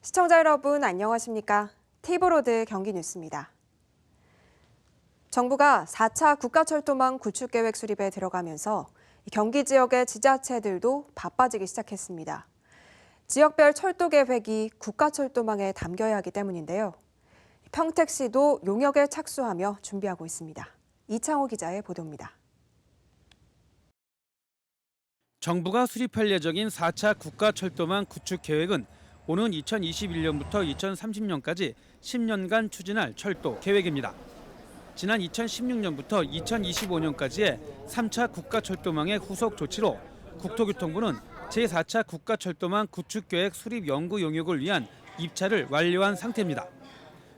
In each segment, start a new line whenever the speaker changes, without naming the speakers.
시청자 여러분 안녕하십니까? 티브로드 경기뉴스입니다. 정부가 4차 국가철도망 구축계획 수립에 들어가면서 경기 지역의 지자체들도 바빠지기 시작했습니다. 지역별 철도 계획이 국가철도망에 담겨야 하기 때문인데요. 평택시도 용역에 착수하며 준비하고 있습니다. 이창호 기자의 보도입니다.
정부가 수립할 예정인 4차 국가철도망 구축 계획은 오는 2021년부터 2030년까지 10년간 추진할 철도 계획입니다. 지난 2016년부터 2025년까지의 3차 국가철도망의 후속 조치로 국토교통부는 제4차 국가철도망 구축계획 수립 연구 용역을 위한 입찰을 완료한 상태입니다.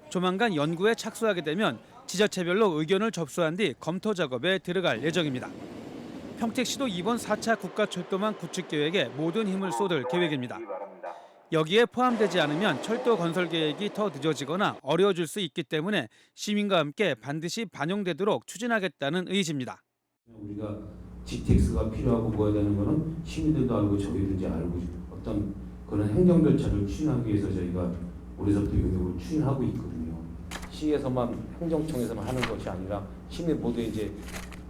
조만간 연구에 착수하게 되면 지자체별로 의견을 접수한 뒤 검토 작업에 들어갈 예정입니다. 평택시도 이번 4차 국가철도망 구축계획에 모든 힘을 쏟을 계획입니다. 여기에 포함되지 않으면 철도 건설 계획이 더 늦어지거나 어려워질 수 있기 때문에 시민과 함께 반드시 반영되도록 추진하겠다는 의지입니다.
우리가 GTX가 필요하고 뭐야 되는 거는 시민들도 알고 저희들도 알고 어떤 그런 행정 절차를 추진하기 위해서 저희가 올해서부터 용역을 추진하고 있거든요. 시에서만 행정청에서만 하는 것이 아니라 시민 모두의 이제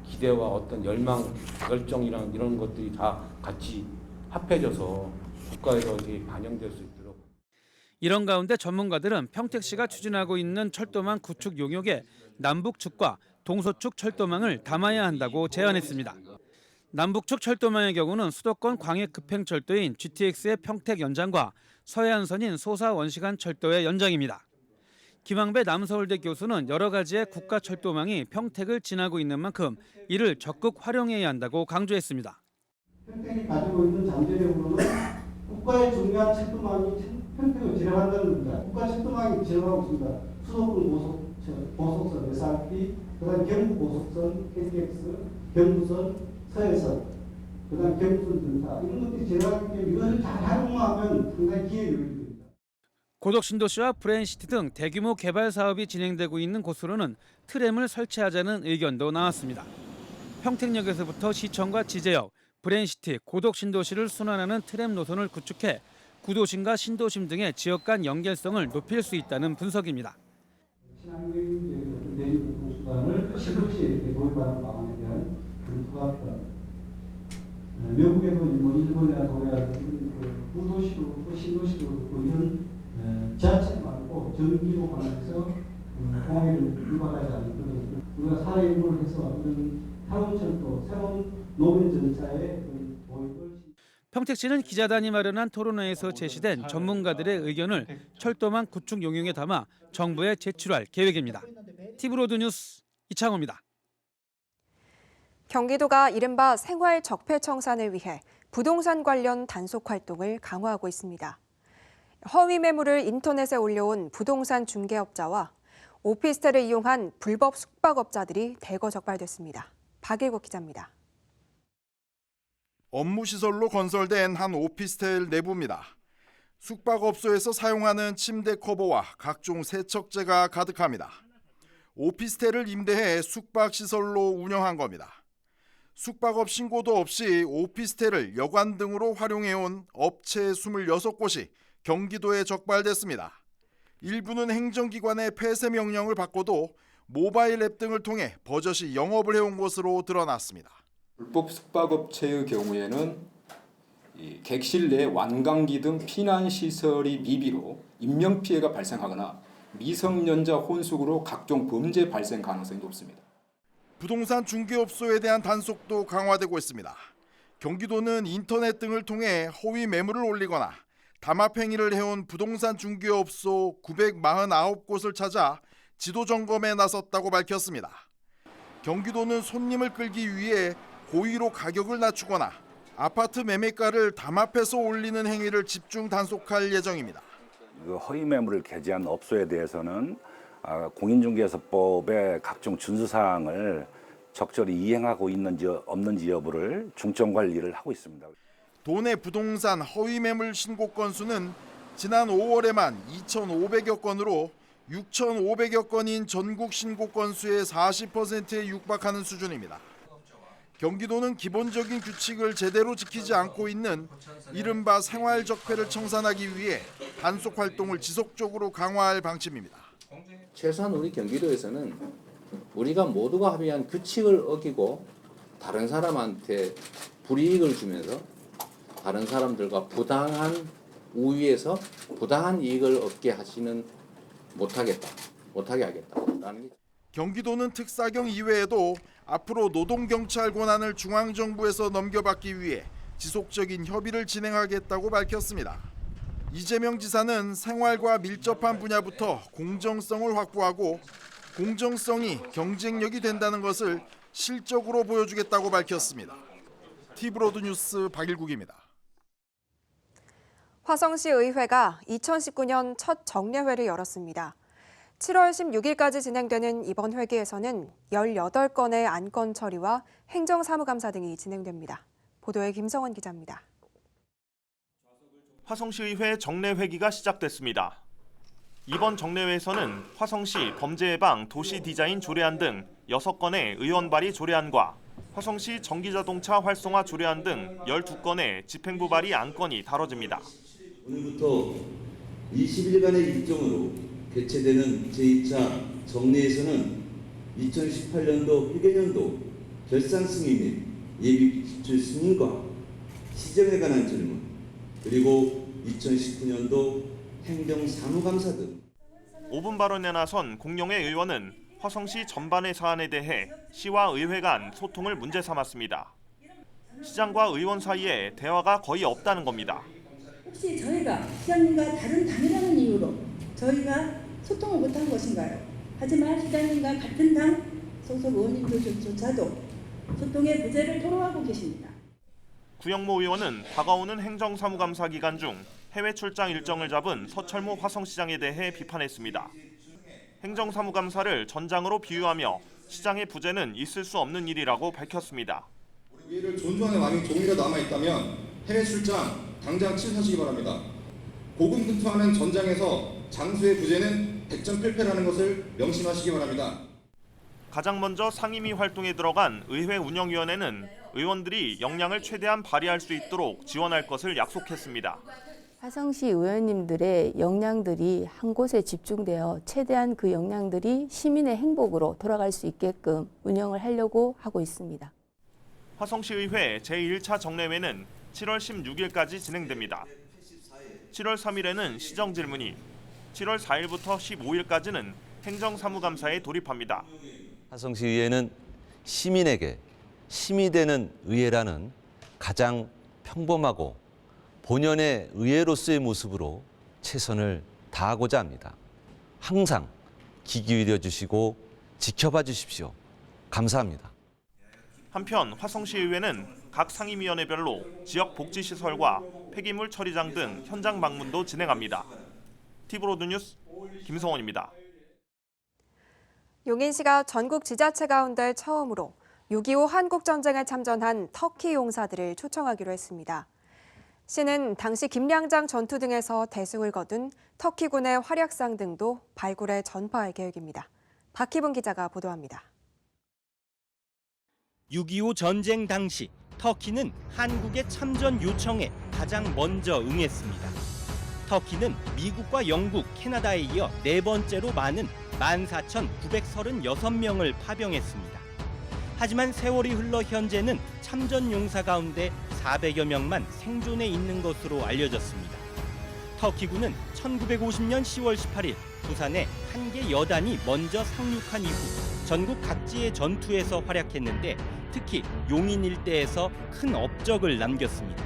기대와 어떤 열정이랑 이런 것들이 다 같이 합해져서 국가에서 반영될 수 있도록.
이런 가운데 전문가들은 평택시가 추진하고 있는 철도망 구축 용역에 남북측과 동서축 철도망을 담아야 한다고 제안했습니다. 남북측 철도망의 경우는 수도권 광역급행철도인 GTX의 평택 연장과 서해안선인 소사 원시간 철도의 연장입니다. 김항배 남서울대 교수는 여러 가지의 국가철도망이 평택을 지나고 있는 만큼 이를 적극 활용해야 한다고 강조했습니다.
평택이 가지고 있는 잠재력으로는 국가의 중요한 철도망이 평택을 지나간다는 겁니다. 국가 철도망이 지나가고 있습니다. 수도권 고속선 SRT, 그다음 경부고속선 KTX, 경부선, 서해선, 그다음 경부선 등사 이런 것들이 지나가기 때문에 이것을 잘 활용하면 상당히 기회를 열립니다.
고덕신도시와 브레인시티 등 대규모 개발 사업이 진행되고 있는 곳으로는 트램을 설치하자는 의견도 나왔습니다. 평택역에서부터 시청과 지제역, 브레인시티, 고덕신도시를 순환하는 트램 노선을 구축해 구도심과 신도심 등의 지역 간 연결성을 높일 수 있다는 분석입니다.
친환경 대중교통수단을 신도시에 이렇게 도입하는 방안에 대한 검토가 필요합니다. 외국에도 뭐 일본이나 코리아 구도시도 신도시도 이런 지하철 말고 전기로 가면서 공항을 유발하지 않는 우리가 사회 인구를 해서 이런 타운철도 새로운 노변 전차의 도입을.
평택시는 기자단이 마련한 토론회에서 제시된 전문가들의 의견을 철도망 구축 용역에 담아 정부에 제출할 계획입니다. 티브로드 뉴스 이창호입니다.
경기도가 이른바 생활 적폐 청산을 위해 부동산 관련 단속 활동을 강화하고 있습니다. 허위 매물을 인터넷에 올려온 부동산 중개업자와 오피스텔을 이용한 불법 숙박업자들이 대거 적발됐습니다. 박일국 기자입니다.
업무시설로 건설된 한 오피스텔 내부입니다. 숙박업소에서 사용하는 침대 커버와 각종 세척제가 가득합니다. 오피스텔을 임대해 숙박시설로 운영한 겁니다. 숙박업 신고도 없이 오피스텔을 여관 등으로 활용해온 업체 26곳이 경기도에 적발됐습니다. 일부는 행정기관의 폐쇄 명령을 받고도 모바일 앱 등을 통해 버젓이 영업을 해온 것으로 드러났습니다.
불법 숙박업체의 경우에는 객실 내 완강기 등 피난시설이 미비로 인명피해가 발생하거나 미성년자 혼숙으로 각종 범죄 발생 가능성이 높습니다.
부동산 중개업소에 대한 단속도 강화되고 있습니다. 경기도는 인터넷 등을 통해 허위 매물을 올리거나 담합행위를 해온 부동산 중개업소 949곳을 찾아 지도 점검에 나섰다고 밝혔습니다. 경기도는 손님을 끌기 위해 고의로 가격을 낮추거나 아파트 매매가를 담합해서 올리는 행위를 집중 단속할 예정입니다.
허위 매물을 게재한 업소에 대해서는 공인중개사법의 각종 준수사항을 적절히 이행하고 있는지 없는지 여부를 중점 관리를 하고 있습니다.
도내 부동산 허위 매물 신고 건수는 지난 5월에만 2,500여 건으로 6,500여 건인 전국 신고 건수의 40%에 육박하는 수준입니다. 경기도는 기본적인 규칙을 제대로 지키지 않고 있는 이른바 생활적폐를 청산하기 위해 단속 활동을 지속적으로 강화할 방침입니다.
최소한 우리 경기도에서는 우리가 모두가 합의한 규칙을 어기고 다른 사람한테 불이익을 주면서 다른 사람들과 부당한 우위에서 부당한 이익을 얻게 하지는 못하게 하겠다라는 게.
경기도는 특사경 이외에도 앞으로 노동경찰 권한을 중앙정부에서 넘겨받기 위해 지속적인 협의를 진행하겠다고 밝혔습니다. 이재명 지사는 생활과 밀접한 분야부터 공정성을 확보하고 공정성이 경쟁력이 된다는 것을 실적으로 보여주겠다고 밝혔습니다. 티브로드 뉴스 박일국입니다.
화성시 의회가 2019년 첫 정례회를 열었습니다. 7월 16일까지 진행되는 이번 회기에서는 18건의 안건 처리와 행정사무감사 등이 진행됩니다. 보도에 김성원 기자입니다.
화성시의회 정례회기가 시작됐습니다. 이번 정례회에서는 화성시 범죄예방 도시디자인 조례안 등 6건의 의원 발의 조례안과 화성시 전기자동차 활성화 조례안 등 12건의 집행부 발의 안건이 다뤄집니다.
오늘부터 20일간의 일정으로 개최되는 제2차 정례에서는 2018년도 회계년도 결산 승인 및 예비 지출 승인과 시정에 관한 질문, 그리고 2019년도 행정사무감사 등
5분 발언에 나선 공룡의 의원은 화성시 전반의 사안에 대해 시와 의회 간 소통을 문제 삼았습니다. 시장과 의원 사이에 대화가 거의 없다는 겁니다.
혹시 저희가 시장님과 다른 당이라는 이유로 저희가 소통을 못한 것인가요? 하지만 시장님과 같은 당 소속 의원님들조차도 소통의 부재를 토로하고 계십니다.
구영모 의원은 다가오는 행정사무감사 기간 중 해외 출장 일정을 잡은 서철모 화성시장에 대해 비판했습니다. 행정사무감사를 전장으로 비유하며 시장의 부재는 있을 수 없는 일이라고 밝혔습니다.
우리를 존중하는 마음이 조금이라도 남아있다면 해외 출장 당장 취소하시기 바랍니다. 고군분투하는 전장에서 장수의 부재는 백전필패라는 것을 명심하시기 바랍니다.
가장 먼저 상임위 활동에 들어간 의회 운영위원회는 의원들이 역량을 최대한 발휘할 수 있도록 지원할 것을 약속했습니다.
화성시 의원님들의 역량들이 한 곳에 집중되어 최대한 그 역량들이 시민의 행복으로 돌아갈 수 있게끔 운영을 하려고 하고 있습니다.
화성시의회 제1차 정례회는 7월 16일까지 진행됩니다. 7월 3일에는 시정질문이, 7월 4일부터 15일까지는 행정사무감사에 돌입합니다.
화성시의회는 시민에게 힘이 되는 의회라는 가장 평범하고 본연의 의회로서의 모습으로 최선을 다하고자 합니다. 항상 귀 기울여 주시고 지켜봐 주십시오. 감사합니다.
한편 화성시의회는 각 상임위원회별로 지역복지시설과 폐기물 처리장 등 현장 방문도 진행합니다. 티브로드 뉴스 김성원입니다.
용인시가 전국 지자체 가운데 처음으로 6.25 한국전쟁에 참전한 터키 용사들을 초청하기로 했습니다. 시는 당시 김량장 전투 등에서 대승을 거둔 터키군의 활약상 등도 발굴해 전파할 계획입니다. 박희분 기자가 보도합니다.
6.25 전쟁 당시 터키는 한국의 참전 요청에 가장 먼저 응했습니다. 터키는 미국과 영국, 캐나다에 이어 네 번째로 많은 14,936명을 파병했습니다. 하지만 세월이 흘러 현재는 참전 용사 가운데 400여 명만 생존해 있는 것으로 알려졌습니다. 터키군은 1950년 10월 18일 부산에 한개 여단이 먼저 상륙한 이후 전국 각지의 전투에서 활약했는데 특히 용인 일대에서 큰 업적을 남겼습니다.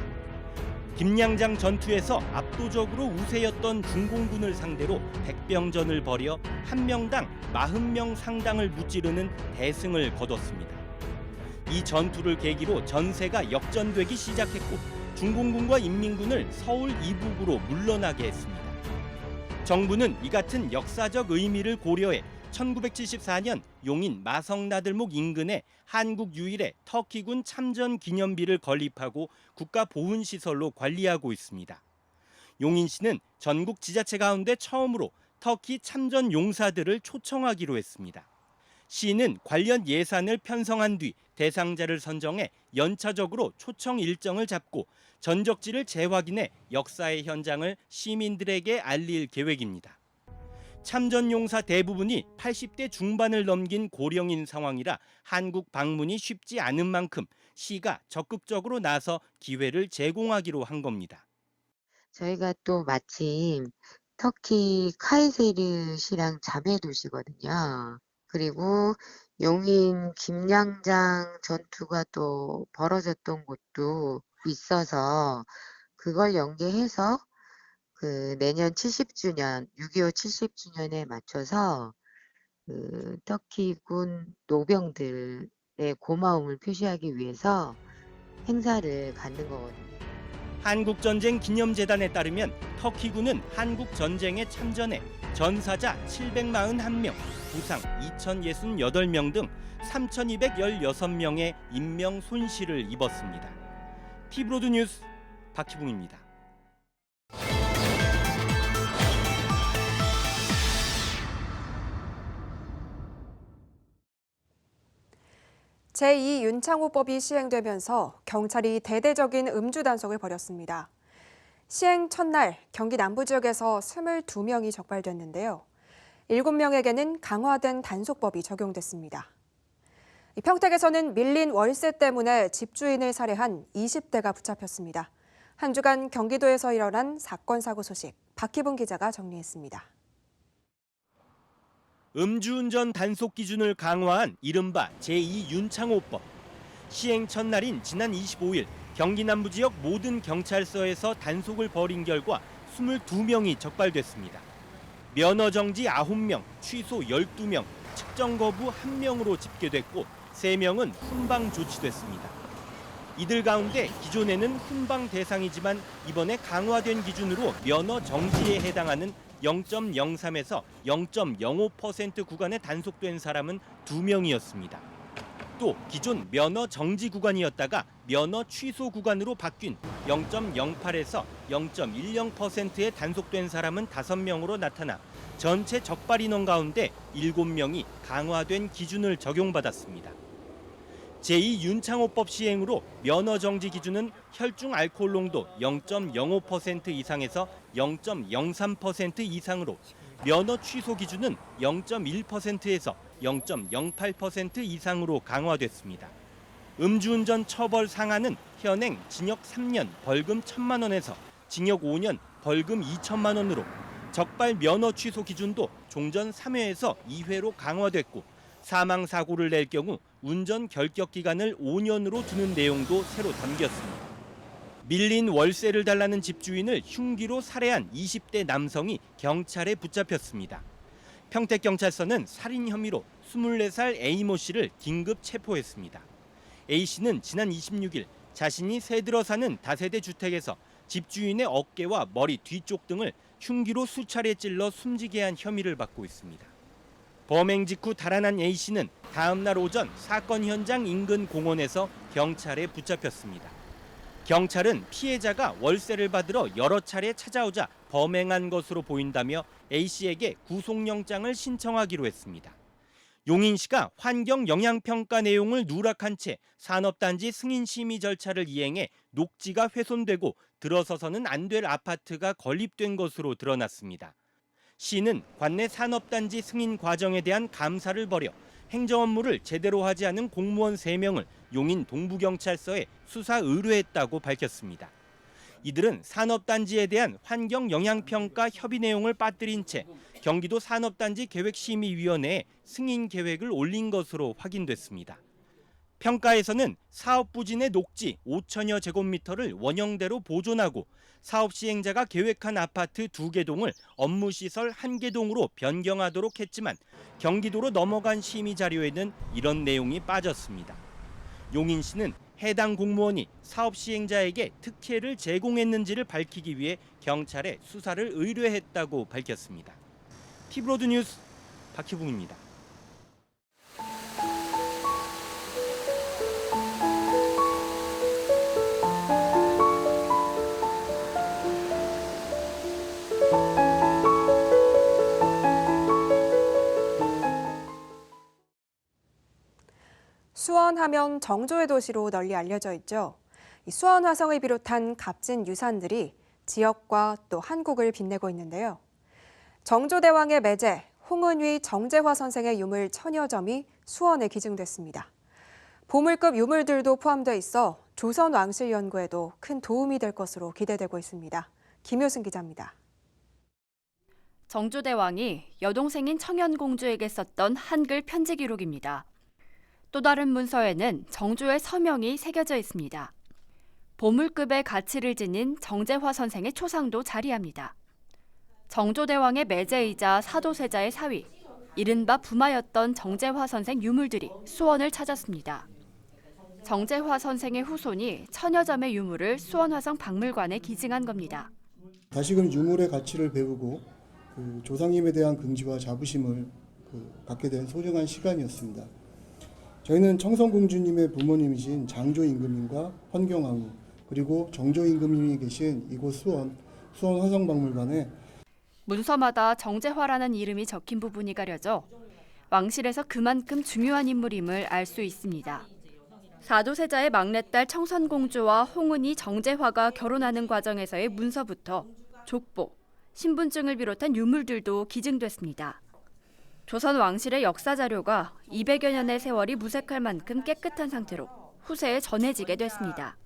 김량장 전투에서 압도적으로 우세였던 중공군을 상대로 백병전을 벌여 한 명당 40명 상당을 무찌르는 대승을 거뒀습니다. 이 전투를 계기로 전세가 역전되기 시작했고 중공군과 인민군을 서울 이북으로 물러나게 했습니다. 정부는 이 같은 역사적 의미를 고려해 1974년 용인 마성나들목 인근에 한국 유일의 터키군 참전 기념비를 건립하고 국가보훈시설로 관리하고 있습니다. 용인시는 전국 지자체 가운데 처음으로 터키 참전 용사들을 초청하기로 했습니다. 시는 관련 예산을 편성한 뒤 대상자를 선정해 연차적으로 초청 일정을 잡고 전적지를 재확인해 역사의 현장을 시민들에게 알릴 계획입니다. 참전용사 대부분이 80대 중반을 넘긴 고령인 상황이라 한국 방문이 쉽지 않은 만큼 시가 적극적으로 나서 기회를 제공하기로 한 겁니다.
저희가 또 마침 터키 카이세르 시랑 자매 도시거든요. 그리고 용인 김양장 전투가 또 벌어졌던 곳도 있어서 그걸 연계해서 그 내년 70주년, 6.25 70주년에 맞춰서 그 터키군 노병들의 고마움을 표시하기 위해서 행사를 갖는 거거든요.
한국전쟁 기념재단에 따르면 터키군은 한국전쟁에 참전해 전사자 741명, 부상 2068명 등 3,216명의 인명 손실을 입었습니다. 티브로드 뉴스 박희붕입니다.
제2 윤창호법이 시행되면서 경찰이 대대적인 음주 단속을 벌였습니다. 시행 첫날 경기 남부 지역에서 22명이 적발됐는데요. 7명에게는 강화된 단속법이 적용됐습니다. 평택에서는 밀린 월세 때문에 집주인을 살해한 20대가 붙잡혔습니다. 한 주간 경기도에서 일어난 사건 사고 소식 박희붕 기자가 정리했습니다.
음주운전 단속 기준을 강화한 이른바 제2 윤창호법. 시행 첫날인 지난 25일 경기 남부 지역 모든 경찰서에서 단속을 벌인 결과 22명이 적발됐습니다. 면허 정지 9명, 취소 12명, 측정 거부 1명으로 집계됐고 3명은 훈방 조치됐습니다. 이들 가운데 기존에는 훈방 대상이지만 이번에 강화된 기준으로 면허 정지에 해당하는 0.03에서 0.05% 구간에 단속된 사람은 2명이었습니다. 또 기존 면허 정지 구간이었다가 면허 취소 구간으로 바뀐 0.08에서 0.10%에 단속된 사람은 5명으로 나타나 전체 적발 인원 가운데 7명이 강화된 기준을 적용받았습니다. 제2 윤창호법 시행으로 면허 정지 기준은 혈중 알코올 농도 0.05% 이상에서 0.03% 이상으로, 면허 취소 기준은 0.1%에서 0.08% 이상으로 강화됐습니다. 음주운전 처벌 상한은 현행 징역 3년, 벌금 1,000만 원에서 징역 5년, 벌금 2천만 원으로, 적발 면허 취소 기준도 종전 3회에서 2회로 강화됐고, 사망 사고를 낼 경우 운전 결격 기간을 5년으로 두는 내용도 새로 담겼습니다. 밀린 월세를 달라는 집주인을 흉기로 살해한 20대 남성이 경찰에 붙잡혔습니다. 평택경찰서는 살인 혐의로 24살 A모 씨를 긴급 체포했습니다. A 씨는 지난 26일 자신이 새들어 사는 다세대 주택에서 집주인의 어깨와 머리 뒤쪽 등을 흉기로 수차례 찔러 숨지게 한 혐의를 받고 있습니다. 범행 직후 달아난 A 씨는 다음 날 오전 사건 현장 인근 공원에서 경찰에 붙잡혔습니다. 경찰은 피해자가 월세를 받으러 여러 차례 찾아오자 범행한 것으로 보인다며 A 씨에게 구속영장을 신청하기로 했습니다. 용인시가 환경 영향평가 내용을 누락한 채 산업단지 승인 심의 절차를 이행해 녹지가 훼손되고 들어서서는 안 될 아파트가 건립된 것으로 드러났습니다. 시는 관내 산업단지 승인 과정에 대한 감사를 벌여 행정 업무를 제대로 하지 않은 공무원 3명을 용인 동부경찰서에 수사 의뢰했다고 밝혔습니다. 이들은 산업단지에 대한 환경 영향평가 협의 내용을 빠뜨린 채 경기도 산업단지 계획심의위원회에 승인 계획을 올린 것으로 확인됐습니다. 평가에서는 사업 부진의 녹지 5천여 제곱미터를 원형대로 보존하고 사업 시행자가 계획한 아파트 2개 동을 업무시설 1개 동으로 변경하도록 했지만 경기도로 넘어간 심의 자료에는 이런 내용이 빠졌습니다. 용인시는 해당 공무원이 사업 시행자에게 특혜를 제공했는지를 밝히기 위해 경찰에 수사를 의뢰했다고 밝혔습니다. 티브로드 뉴스 박희붕입니다.
수원하면 정조의 도시로 널리 알려져 있죠. 이 수원 화성을 비롯한 값진 유산들이 지역과 또 한국을 빛내고 있는데요. 정조대왕의 매제, 홍은위 정제화 선생의 유물 천여 점이 수원에 기증됐습니다. 보물급 유물들도 포함돼 있어 조선 왕실 연구에도 큰 도움이 될 것으로 기대되고 있습니다. 김효승 기자입니다.
정조대왕이 여동생인 청현공주에게 썼던 한글 편지 기록입니다. 또 다른 문서에는 정조의 서명이 새겨져 있습니다. 보물급의 가치를 지닌 정제화 선생의 초상도 자리합니다. 정조대왕의 매제이자 사도세자의 사위, 이른바 부마였던 정제화 선생 유물들이 수원을 찾았습니다. 정제화 선생의 후손이 천여 점의 유물을 수원화성 박물관에 기증한 겁니다.
다시금 유물의 가치를 배우고 조상님에 대한 긍지와 자부심을 갖게 된 소중한 시간이었습니다. 저희는 청성공주님의 부모님이신 장조 임금님과 헌경왕후 그리고 정조 임금님이 계신 이곳 수원 화성박물관에
문서마다 정제화라는 이름이 적힌 부분이 가려져 왕실에서 그만큼 중요한 인물임을 알 수 있습니다. 사도세자의 막내딸 청선공주와 홍은이 정제화가 결혼하는 과정에서의 문서부터 족보, 신분증을 비롯한 유물들도 기증됐습니다. 조선 왕실의 역사 자료가 200여 년의 세월이 무색할 만큼 깨끗한 상태로 후세에 전해지게 됐습니다.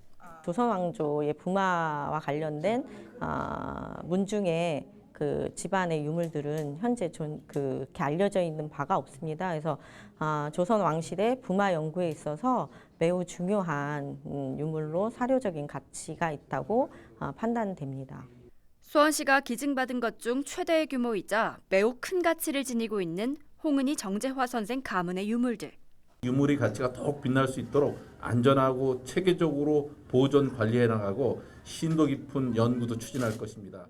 조선 왕조의 부마와 관련된 문중에 그 집안의 유물들은 현재 그렇게 알려져 있는 바가 없습니다. 그래서 조선 왕실의 부마 연구에 있어서 매우 중요한 유물로 사료적인 가치가 있다고 판단됩니다.
수원시가 기증받은 것 중 최대의 규모이자 매우 큰 가치를 지니고 있는 홍은이 정제화 선생 가문의 유물들.
유물의 가치가 더욱 빛날 수 있도록 안전하고 체계적으로 보존 관리해 나가고 심도 깊은 연구도 추진할 것입니다.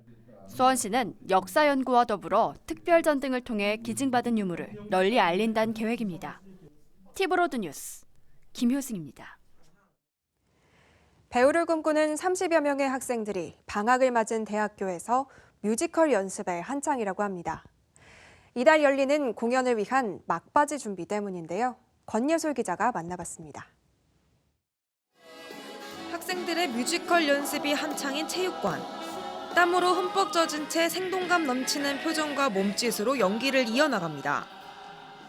수원시는 역사 연구와 더불어 특별전 등을 통해 기증받은 유물을 널리 알린다는 계획입니다. 티브로드 뉴스 김효승입니다.
배우를 꿈꾸는 30여 명의 학생들이 방학을 맞은 대학교에서 뮤지컬 연습에 한창이라고 합니다. 이달 열리는 공연을 위한 막바지 준비 때문인데요. 권예솔 기자가 만나봤습니다.
학생들의 뮤지컬 연습이 한창인 체육관. 땀으로 흠뻑 젖은 채 생동감 넘치는 표정과 몸짓으로 연기를 이어나갑니다.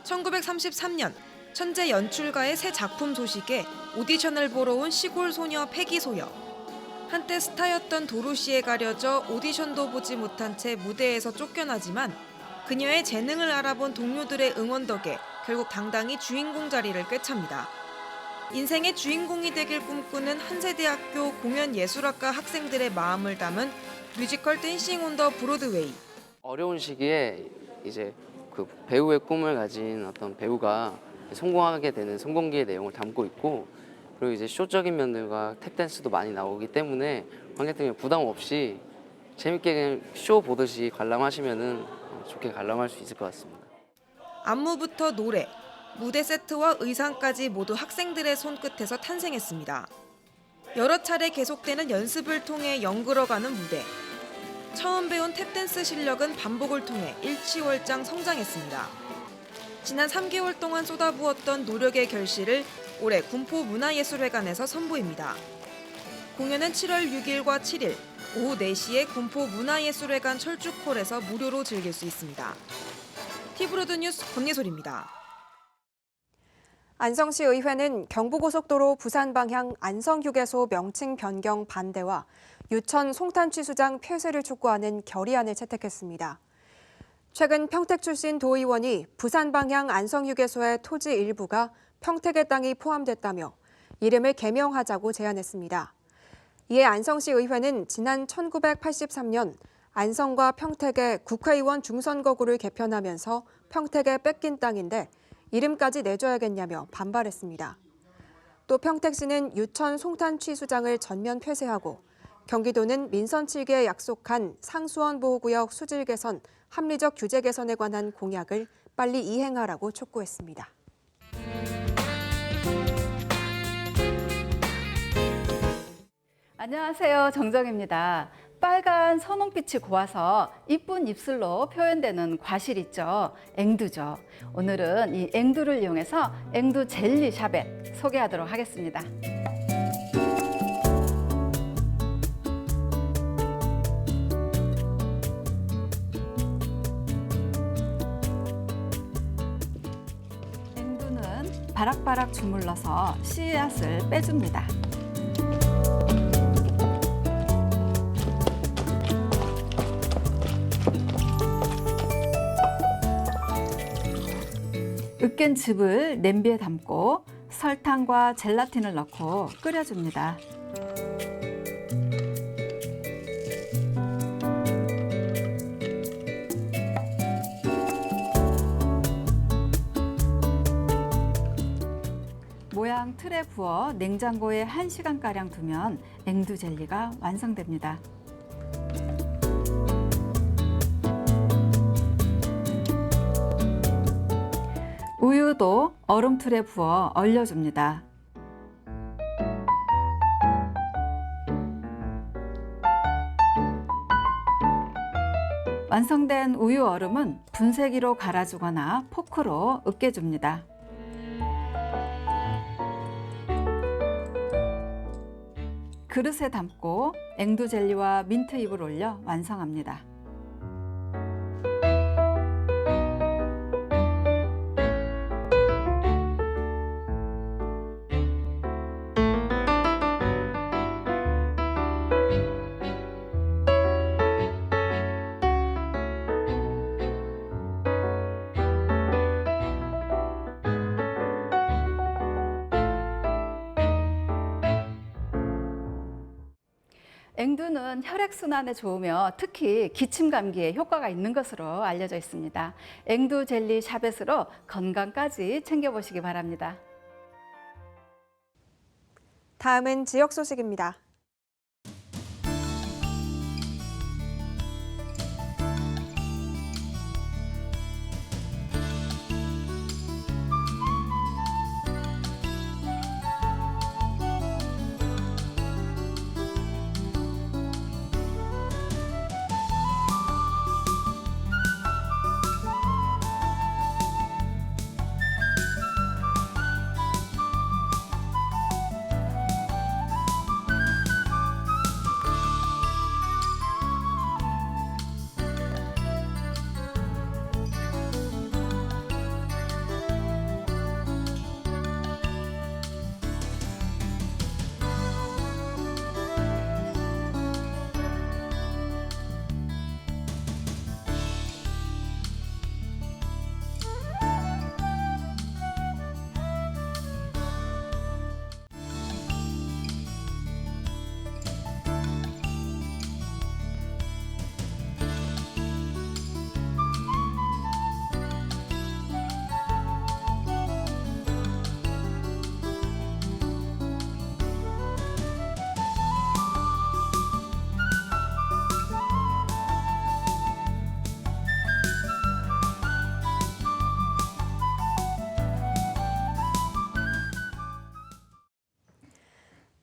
1933년 천재 연출가의 새 작품 소식에 오디션을 보러 온 시골 소녀 패기소녀. 한때 스타였던 도로시에 가려져 오디션도 보지 못한 채 무대에서 쫓겨나지만 그녀의 재능을 알아본 동료들의 응원 덕에 결국 당당히 주인공 자리를 꿰찹니다. 인생의 주인공이 되길 꿈꾸는 한세대학교 공연예술학과 학생들의 마음을 담은 뮤지컬 댄싱 온 더 브로드웨이.
어려운 시기에 이제 그 배우의 꿈을 가진 어떤 배우가 성공하게 되는 성공기의 내용을 담고 있고, 그리고 이제 쇼적인 면들과 탭댄스도 많이 나오기 때문에 관객들이 부담 없이 재밌게 그냥 쇼 보듯이 관람하시면은 좋게 관람할 수 있을 것 같습니다.
안무부터 노래, 무대 세트와 의상까지 모두 학생들의 손끝에서 탄생했습니다. 여러 차례 계속되는 연습을 통해 연그러가는 무대. 처음 배운 탭댄스 실력은 반복을 통해 일취월장 성장했습니다. 지난 3개월 동안 쏟아부었던 노력의 결실을 올해 군포문화예술회관에서 선보입니다. 공연은 7월 6일과 7일 오후 4시에 군포문화예술회관 철쭉홀에서 무료로 즐길 수 있습니다. 티브로드 뉴스 권예솔입니다.
안성시 의회는 경부고속도로 부산 방향 안성휴게소 명칭 변경 반대와 유천 송탄 취수장 폐쇄를 촉구하는 결의안을 채택했습니다. 최근 평택 출신 도의원이 부산 방향 안성휴게소의 토지 일부가 평택의 땅이 포함됐다며 이름을 개명하자고 제안했습니다. 이에 안성시 의회는 지난 1983년 안성과 평택의 국회의원 중선거구를 개편하면서 평택에 뺏긴 땅인데 이름까지 내줘야겠냐며 반발했습니다. 또 평택시는 유천 송탄 취수장을 전면 폐쇄하고 경기도는 민선 7개에 약속한 상수원 보호구역 수질 개선, 합리적 규제 개선에 관한 공약을 빨리 이행하라고 촉구했습니다.
안녕하세요. 정정입니다.
빨간 선홍빛이 고와서 이쁜 입술로 표현되는 과실 있죠. 앵두죠. 오늘은 이 앵두를 이용해서 앵두 젤리 샤벳 소개하도록 하겠습니다. 앵두는 바락바락 주물러서 씨앗을 빼줍니다. 으깬 즙을 냄비에 담고 설탕과 젤라틴을 넣고 끓여줍니다. 모양 틀에 부어 냉장고에 1시간가량 두면 앵두 젤리가 완성됩니다. 우유도 얼음틀에 부어 얼려줍니다. 완성된 우유 얼음은 분쇄기로 갈아주거나 포크로 으깨줍니다. 그릇에 담고 앵두 젤리와 민트 잎을 올려 완성합니다. 앵두는 혈액순환에 좋으며 특히 기침 감기에 효과가 있는 것으로 알려져 있습니다. 앵두 젤리 샤벳으로 건강까지 챙겨보시기 바랍니다.
다음은 지역 소식입니다.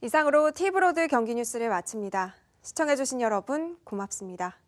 이상으로 티브로드 경기 뉴스를 마칩니다. 시청해주신 여러분 고맙습니다.